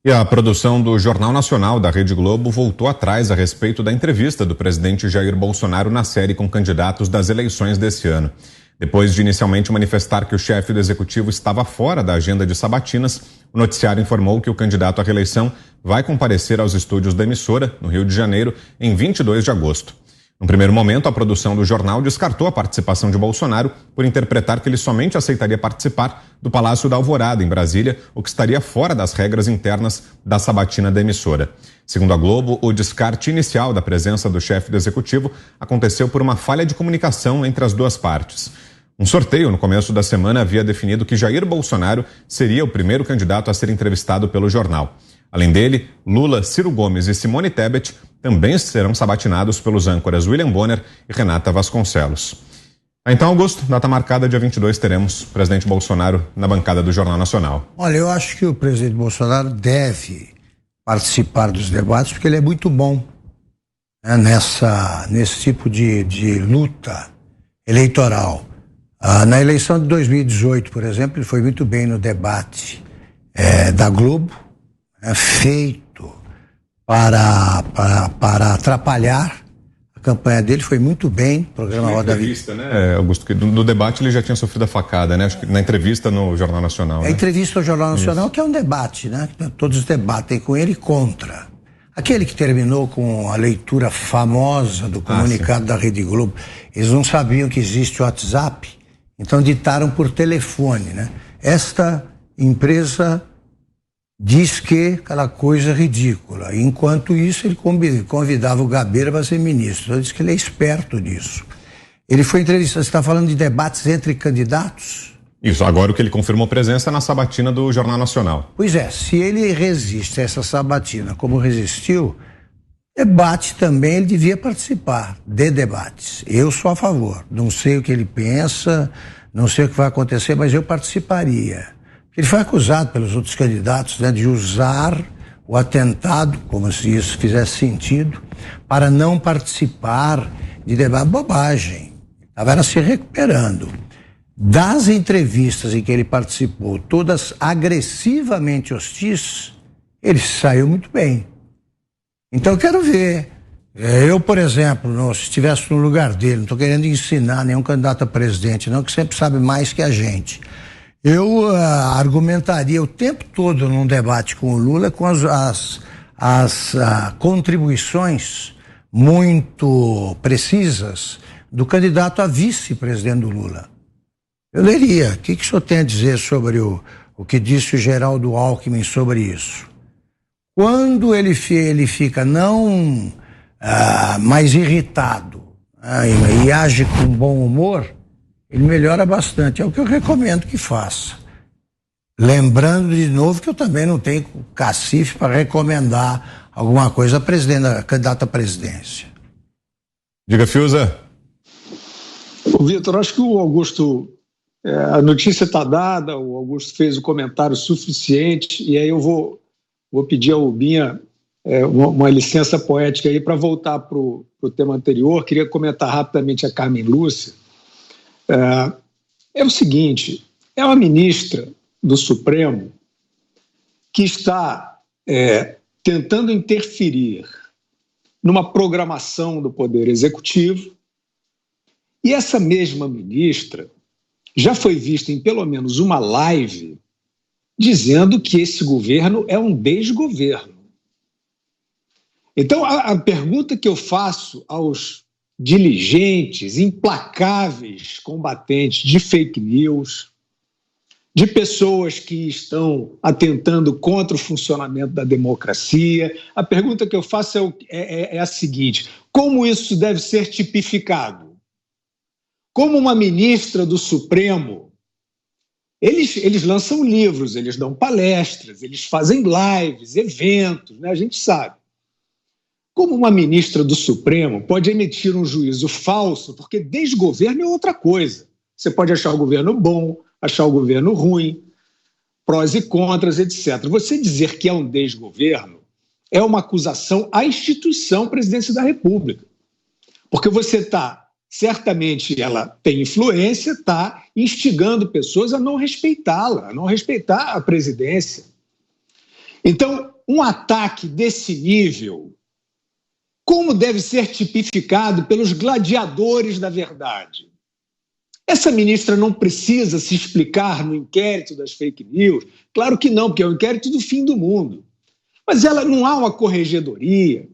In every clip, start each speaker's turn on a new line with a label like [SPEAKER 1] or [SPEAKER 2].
[SPEAKER 1] E a produção do Jornal Nacional da Rede Globo voltou atrás a respeito da entrevista do presidente Jair Bolsonaro na série com candidatos das eleições desse ano. Depois de inicialmente manifestar que o chefe do executivo estava fora da agenda de sabatinas, o noticiário informou que o candidato à reeleição vai comparecer aos estúdios da emissora, no Rio de Janeiro, em 22 de agosto. No primeiro momento, a produção do jornal descartou a participação de Bolsonaro por interpretar que ele somente aceitaria participar do Palácio da Alvorada, em Brasília, o que estaria fora das regras internas da sabatina da emissora. Segundo a Globo, o descarte inicial da presença do chefe do executivo aconteceu por uma falha de comunicação entre as duas partes. Um sorteio no começo da semana havia definido que Jair Bolsonaro seria o primeiro candidato a ser entrevistado pelo jornal. Além dele, Lula, Ciro Gomes e Simone Tebet também serão sabatinados pelos âncoras William Bonner e Renata Vasconcelos. Então, Augusto, data marcada, dia 22, teremos o presidente Bolsonaro na bancada do Jornal Nacional.
[SPEAKER 2] Olha, eu acho que o presidente Bolsonaro deve participar dos debates porque ele é muito bom, né, nesse tipo de luta eleitoral. Na eleição de 2018, por exemplo, ele foi muito bem no debate da Globo, feito para atrapalhar a campanha dele, foi muito bem, programa Roda
[SPEAKER 1] Viva. Né, Augusto, que no debate ele já tinha sofrido a facada, né? Acho que na entrevista no Jornal Nacional.
[SPEAKER 2] A entrevista ao Jornal Nacional, que é um debate, né? Todos debatem com ele contra. Aquele que terminou com a leitura famosa do comunicado da Rede Globo, eles não sabiam que existe o WhatsApp, então ditaram por telefone, né? Esta empresa diz que aquela coisa ridícula. Enquanto isso, ele convidava o Gabeira para ser ministro. Ele disse que ele é esperto disso. Ele foi entrevistado. Você está falando de debates entre candidatos?
[SPEAKER 1] Isso, agora o que ele confirmou presença na sabatina do Jornal Nacional.
[SPEAKER 2] Pois é, se ele resiste a essa sabatina como resistiu, debate também ele devia participar de debates. Eu sou a favor. Não sei o que ele pensa, não sei o que vai acontecer, mas eu participaria. Ele foi acusado pelos outros candidatos, né, de usar o atentado, como se isso fizesse sentido, para não participar de debate. Bobagem. Estava se recuperando. Das entrevistas em que ele participou, todas agressivamente hostis, ele saiu muito bem. Então eu quero ver. Eu, por exemplo, se estivesse no lugar dele, não estou querendo ensinar nenhum candidato a presidente, não, que sempre sabe mais que a gente. Eu argumentaria o tempo todo num debate com o Lula com as contribuições muito precisas do candidato a vice-presidente do Lula. Eu leria. O que o senhor tem a dizer sobre o que disse o Geraldo Alckmin sobre isso? Quando ele fica não mais irritado e age com bom humor, ele melhora bastante. É o que eu recomendo que faça. Lembrando de novo que eu também não tenho cacife para recomendar alguma coisa a candidato à presidência.
[SPEAKER 1] Diga, Fiuza.
[SPEAKER 3] Vitor, acho que o Augusto, a notícia está dada, o Augusto fez o comentário suficiente, e aí eu vou pedir ao Binha uma licença poética aí para voltar para o tema anterior. Queria comentar rapidamente a Carmen Lúcia. É o seguinte, é uma ministra do Supremo que está tentando interferir numa programação do Poder Executivo, e essa mesma ministra já foi vista em pelo menos uma live dizendo que esse governo é um desgoverno. Então, a pergunta que eu faço aos diligentes, implacáveis combatentes de fake news, de pessoas que estão atentando contra o funcionamento da democracia, a pergunta que eu faço é a seguinte: como isso deve ser tipificado? Como uma ministra do Supremo, eles lançam livros, eles dão palestras, eles fazem lives, eventos, né? A gente sabe. Como uma ministra do Supremo pode emitir um juízo falso, porque desgoverno é outra coisa. Você pode achar o governo bom, achar o governo ruim, prós e contras, etc. Você dizer que é um desgoverno é uma acusação à instituição Presidência da República. Porque você está, certamente ela tem influência, está instigando pessoas a não respeitá-la, a não respeitar a presidência. Então, um ataque desse nível, como deve ser tipificado pelos gladiadores da verdade? Essa ministra não precisa se explicar no inquérito das fake news? Claro que não, porque é o inquérito do fim do mundo. Mas ela não há uma corregedoria.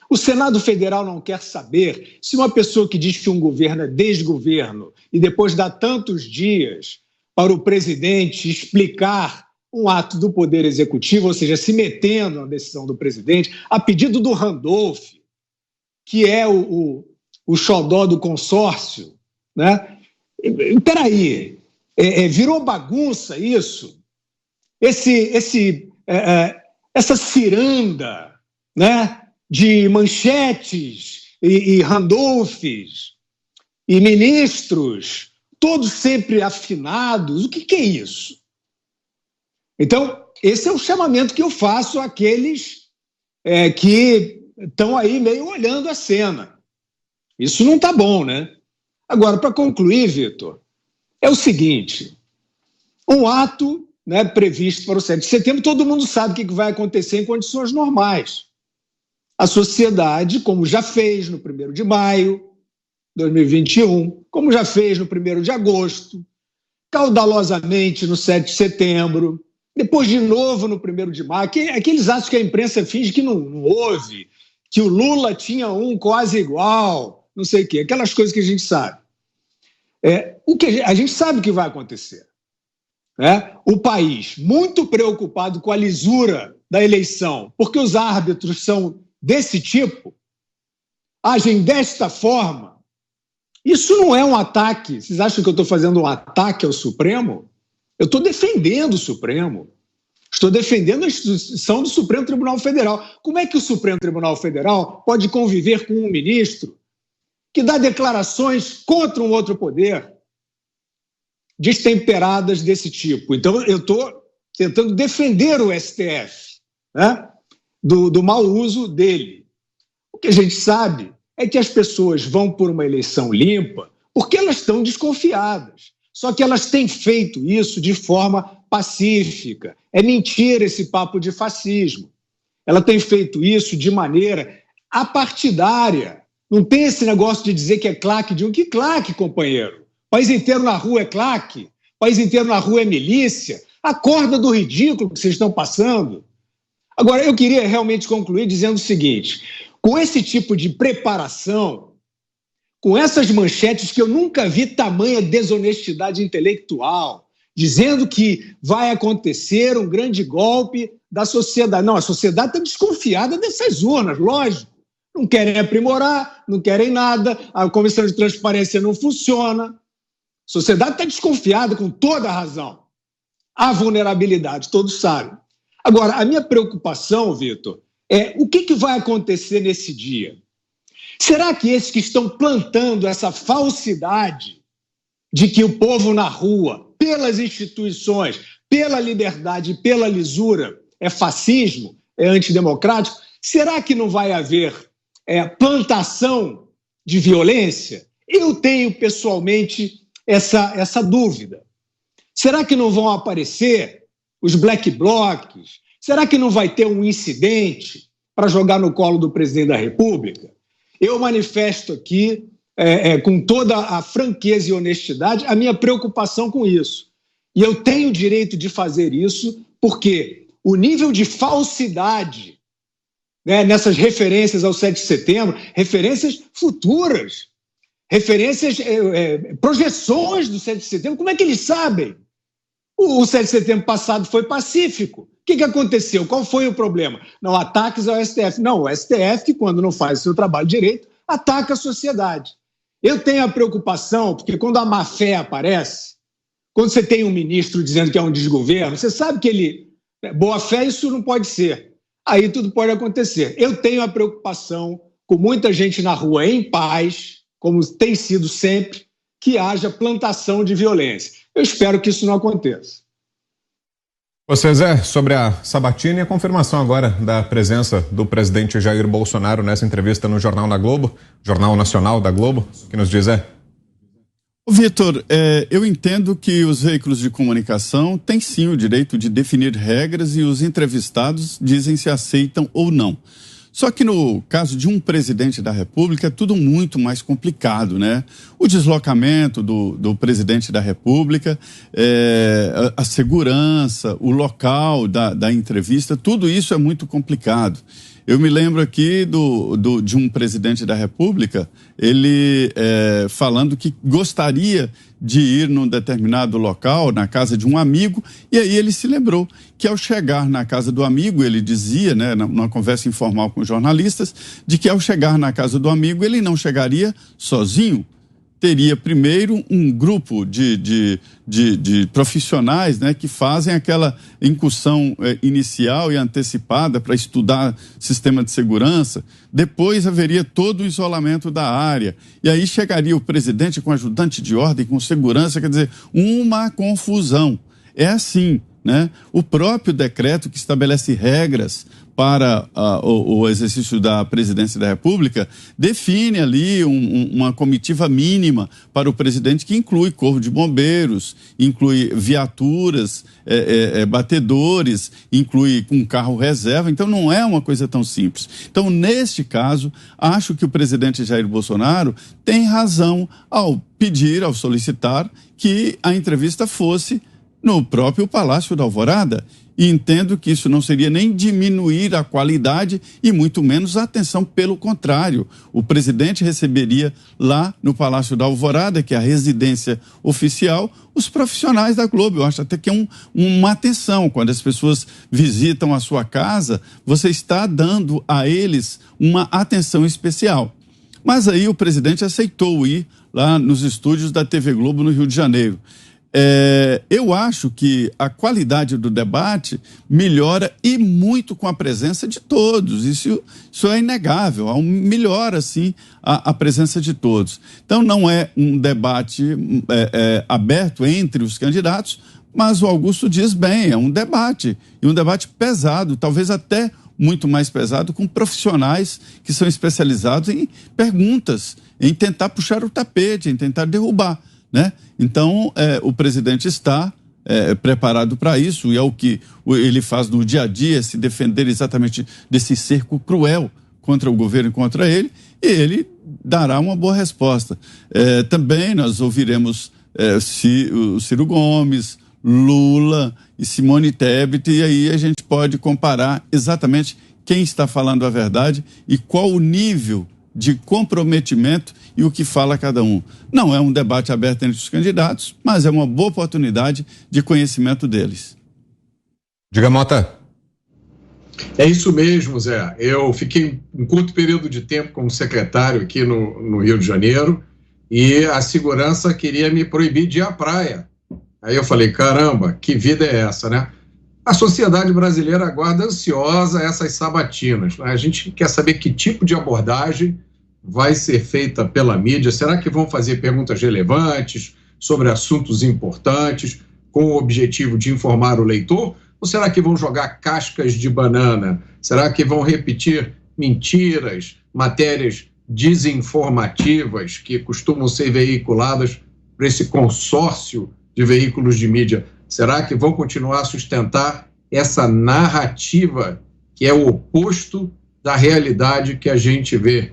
[SPEAKER 3] O Senado Federal não quer saber se uma pessoa que diz que um governo é desgoverno e depois dá tantos dias para o presidente explicar um ato do Poder Executivo, ou seja, se metendo na decisão do presidente, a pedido do Randolph, que é o xodó do consórcio, né? Peraí, virou bagunça isso? Essa ciranda, né, de manchetes e Randolphs e ministros, todos sempre afinados. O que é isso? Então, esse é o chamamento que eu faço àqueles que estão aí meio olhando a cena. Isso não está bom, né? Agora, para concluir, Vitor, é o seguinte, um ato, né, previsto para o 7 de setembro, todo mundo sabe o que vai acontecer em condições normais. A sociedade, como já fez no 1º de maio de 2021, como já fez no 1º de agosto, caudalosamente no 7 de setembro, depois de novo no 1º de maio, aqueles atos que a imprensa finge que não houve, que o Lula tinha um quase igual, não sei o quê, aquelas coisas que a gente sabe. A gente sabe o que vai acontecer. O país muito preocupado com a lisura da eleição, porque os árbitros são desse tipo, agem desta forma. Isso não é um ataque. Vocês acham que eu estou fazendo um ataque ao Supremo? Eu estou defendendo o Supremo. Estou defendendo a instituição do Supremo Tribunal Federal. Como é que o Supremo Tribunal Federal pode conviver com um ministro que dá declarações contra um outro poder, destemperadas desse tipo? Então, eu estou tentando defender o STF, né, do mau uso dele. O que a gente sabe é que as pessoas vão por uma eleição limpa porque elas estão desconfiadas. Só que elas têm feito isso de forma pacífica. É mentira esse papo de fascismo. Ela tem feito isso de maneira apartidária. Não tem esse negócio de dizer que é claque de um. Que claque, companheiro? O país inteiro na rua é claque. O país inteiro na rua é milícia. Acorda do ridículo que vocês estão passando. Agora, eu queria realmente concluir dizendo o seguinte: com esse tipo de preparação, com essas manchetes que eu nunca vi tamanha desonestidade intelectual, dizendo que vai acontecer um grande golpe da sociedade. Não, a sociedade está desconfiada dessas urnas, lógico. Não querem aprimorar, não querem nada, a Comissão de Transparência não funciona. A sociedade está desconfiada com toda a razão. Há vulnerabilidade, todos sabem. Agora, a minha preocupação, Vitor, é o que vai acontecer nesse dia? Será que esses que estão plantando essa falsidade de que o povo na rua, pelas instituições, pela liberdade e pela lisura, é fascismo, é antidemocrático, será que não vai haver plantação de violência? Eu tenho, pessoalmente, essa dúvida. Será que não vão aparecer os black blocs? Será que não vai ter um incidente para jogar no colo do presidente da República? Eu manifesto aqui, com toda a franqueza e honestidade, a minha preocupação com isso. E eu tenho o direito de fazer isso porque o nível de falsidade, né, nessas referências ao 7 de setembro, referências futuras, referências, projeções do 7 de setembro, como é que eles sabem? O 7 de setembro passado foi pacífico. O que aconteceu? Qual foi o problema? Não, ataques ao STF. Não, o STF, que quando não faz o seu trabalho direito, ataca a sociedade. Eu tenho a preocupação, porque quando a má-fé aparece, quando você tem um ministro dizendo que é um desgoverno, você sabe que ele... boa-fé, isso não pode ser. Aí tudo pode acontecer. Eu tenho a preocupação, com muita gente na rua em paz, como tem sido sempre, que haja plantação de violência. Eu espero que isso não aconteça.
[SPEAKER 1] Você, Zé, sobre a sabatina e a confirmação agora da presença do presidente Jair Bolsonaro nessa entrevista no Jornal da Globo, Jornal Nacional da Globo, que nos diz,
[SPEAKER 4] Vitor, eu entendo que os veículos de comunicação têm sim o direito de definir regras e os entrevistados dizem se aceitam ou não. Só que no caso de um presidente da República é tudo muito mais complicado, né? O deslocamento do presidente da República, a segurança, o local da entrevista, tudo isso é muito complicado. Eu me lembro aqui de um presidente da República, ele falando que gostaria de ir num determinado local, na casa de um amigo, e aí ele se lembrou que ao chegar na casa do amigo, ele dizia, né, numa conversa informal com jornalistas, de que ao chegar na casa do amigo ele não chegaria sozinho. Teria primeiro um grupo de profissionais, né, que fazem aquela incursão inicial e antecipada para estudar sistema de segurança. Depois haveria todo o isolamento da área. E aí chegaria o presidente com ajudante de ordem, com segurança, quer dizer, uma confusão. É assim, né? O próprio decreto que estabelece regras para o exercício da presidência da República define ali uma comitiva mínima para o presidente que inclui corpo de bombeiros, inclui viaturas, batedores, inclui um carro reserva. Então não é uma coisa tão simples. Então, neste caso, acho que o presidente Jair Bolsonaro tem razão ao pedir, ao solicitar que a entrevista fosse no próprio Palácio da Alvorada. E entendo que isso não seria nem diminuir a qualidade e muito menos a atenção, pelo contrário. O presidente receberia lá no Palácio da Alvorada, que é a residência oficial, os profissionais da Globo. Eu acho até que é uma atenção. Quando as pessoas visitam a sua casa, você está dando a eles uma atenção especial. Mas aí o presidente aceitou ir lá nos estúdios da TV Globo no Rio de Janeiro. Eu acho que a qualidade do debate melhora e muito com a presença de todos. Isso é inegável. Melhora, sim, a presença de todos. Então, não é um debate aberto entre os candidatos, mas o Augusto diz bem, é um debate. E um debate pesado, talvez até muito mais pesado, com profissionais que são especializados em perguntas, em tentar puxar o tapete, em tentar derrubar, né? Então, o presidente está preparado para isso, e é o que ele faz no dia a dia, se defender exatamente desse cerco cruel contra o governo e contra ele, e ele dará uma boa resposta. Também nós ouviremos o Ciro Gomes, Lula e Simone Tebet, e aí a gente pode comparar exatamente quem está falando a verdade e qual o nível de comprometimento e o que fala cada um. Não é um debate aberto entre os candidatos, mas é uma boa oportunidade de conhecimento deles.
[SPEAKER 1] Diga, Mota.
[SPEAKER 5] É isso mesmo, Zé. Eu fiquei um curto período de tempo como secretário aqui no Rio de Janeiro e a segurança queria me proibir de ir à praia. Aí eu falei, caramba, que vida é essa, né? A sociedade brasileira aguarda ansiosa essas sabatinas, né? A gente quer saber que tipo de abordagem vai ser feita pela mídia. Será que vão fazer perguntas relevantes sobre assuntos importantes com o objetivo de informar o leitor? Ou será que vão jogar cascas de banana? Será que vão repetir mentiras, matérias desinformativas que costumam ser veiculadas por esse consórcio de veículos de mídia? Será que vão continuar a sustentar essa narrativa que é o oposto da realidade que a gente vê?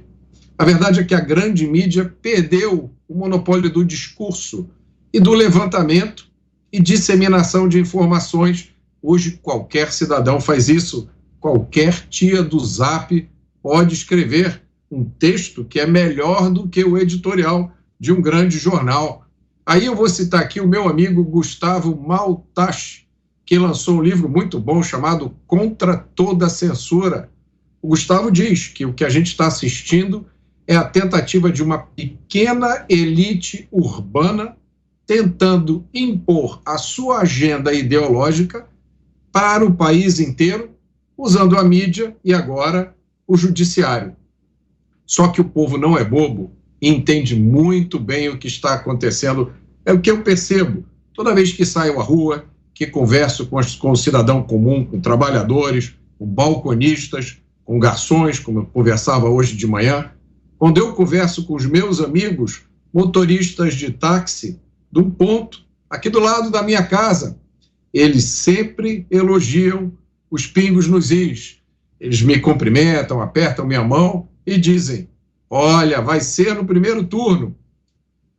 [SPEAKER 5] A verdade é que a grande mídia perdeu o monopólio do discurso e do levantamento e disseminação de informações. Hoje qualquer cidadão faz isso, qualquer tia do Zap pode escrever um texto que é melhor do que o editorial de um grande jornal. Aí eu vou citar aqui o meu amigo Gustavo Maltache, que lançou um livro muito bom chamado Contra Toda Censura. O Gustavo diz que o que a gente está assistindo é a tentativa de uma pequena elite urbana tentando impor a sua agenda ideológica para o país inteiro, usando a mídia e agora o judiciário. Só que o povo não é bobo e entende muito bem o que está acontecendo. É o que eu percebo toda vez que saio à rua, que converso com o cidadão comum, com trabalhadores, com balconistas, com garçons, como eu conversava hoje de manhã. Quando eu converso com os meus amigos, motoristas de táxi de um ponto aqui do lado da minha casa. Eles sempre elogiam os pingos nos is. Eles me cumprimentam, apertam minha mão e dizem: olha, vai ser no primeiro turno.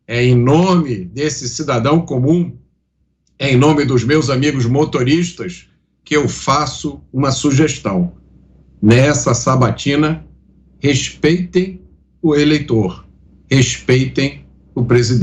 [SPEAKER 5] É em nome desse cidadão comum, é em nome dos meus amigos motoristas que eu faço uma sugestão. Nessa sabatina, respeitem o eleitor, respeitem o presidente.